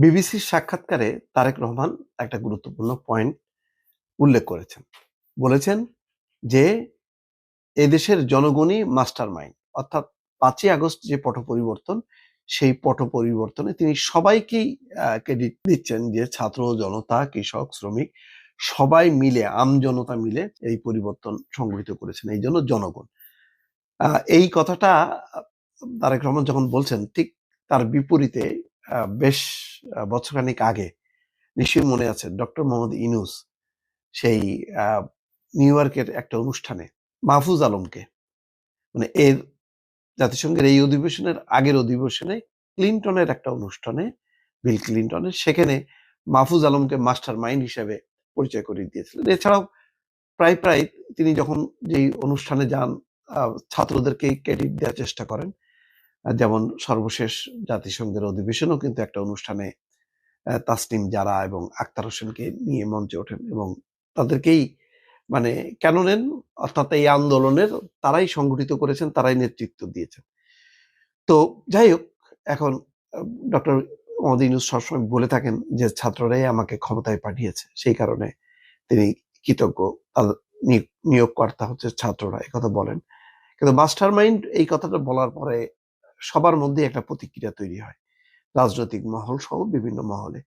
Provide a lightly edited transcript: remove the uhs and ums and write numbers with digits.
বিবিসির সাক্ষাৎকারে তারেক রহমান একটা গুরুত্বপূর্ণ পয়েন্ট উল্লেখ করেছেন। বলেছেন যে এদেশের জনগণই মাস্টার মাইন্ড, অর্থাৎ 5ই আগস্ট যে পট পরিবর্তন, সেই পট পরিবর্তনে তিনি সবাইকেই ক্রেডিট দিচ্ছেন যে ছাত্র জনতা, কৃষক, শ্রমিক সবাই মিলে, আমজনতা মিলে এই পরিবর্তন সংগঠিত করেছেন, এই জন্য জনগণ। এই কথাটা তারেক রহমান যখন বলছেন, ঠিক তার বিপরীতে বেশ বছরখানেক আগে নিশ্চয়ই মনে আছে ডক্টর মোহাম্মদ ইউনূস সেই নিউ ইয়র্কের একটা অনুষ্ঠানে মাহফুজ আলমকে, মানে এর জাতিসংঘের এই অধিবেশনের আগের অধিবেশনে ক্লিনটনের একটা অনুষ্ঠানে, বিল ক্লিনটনের, সেখানে মাহফুজ আলমকে মাস্টার মাইন্ড হিসেবে পরিচয় করিয়ে দিয়েছিলেন। এছাড়াও প্রায় প্রায় তিনি যখন যেই অনুষ্ঠানে যান, ছাত্রদেরকে ক্রেডিট দেওয়ার চেষ্টা করেন। যেমন সর্বশেষ জাতিসংঘের অধিবেশনেও কিন্তু একটা অনুষ্ঠানে তাসনিম জারা এবং আক্তার হোসেনকে নিয়ে মঞ্চে ওঠেন এবং তাদেরকেই মানে কেন নেন, অর্থাৎ এই আন্দোলনের তারাই সংগঠিত করেছেন, তারাই নেতৃত্ব দিয়েছেন। তো যাই হোক, এখন ডক্টর মোহাম্মদ ইউনূস সবসময় বলে থাকেন যে ছাত্ররাই আমাকে ক্ষমতায় পাঠিয়েছে, সেই কারণে তিনি কৃতজ্ঞ, তার নিয়োগকর্তা হচ্ছে ছাত্ররা, একথা বলেন। কিন্তু মাস্টার মাইন্ড এই কথাটা বলার পরে সবার মধ্যে একটা প্রতিক্রিয়া তৈরি হয়, রাজনৈতিক মহল সহ বিভিন্ন মহলে।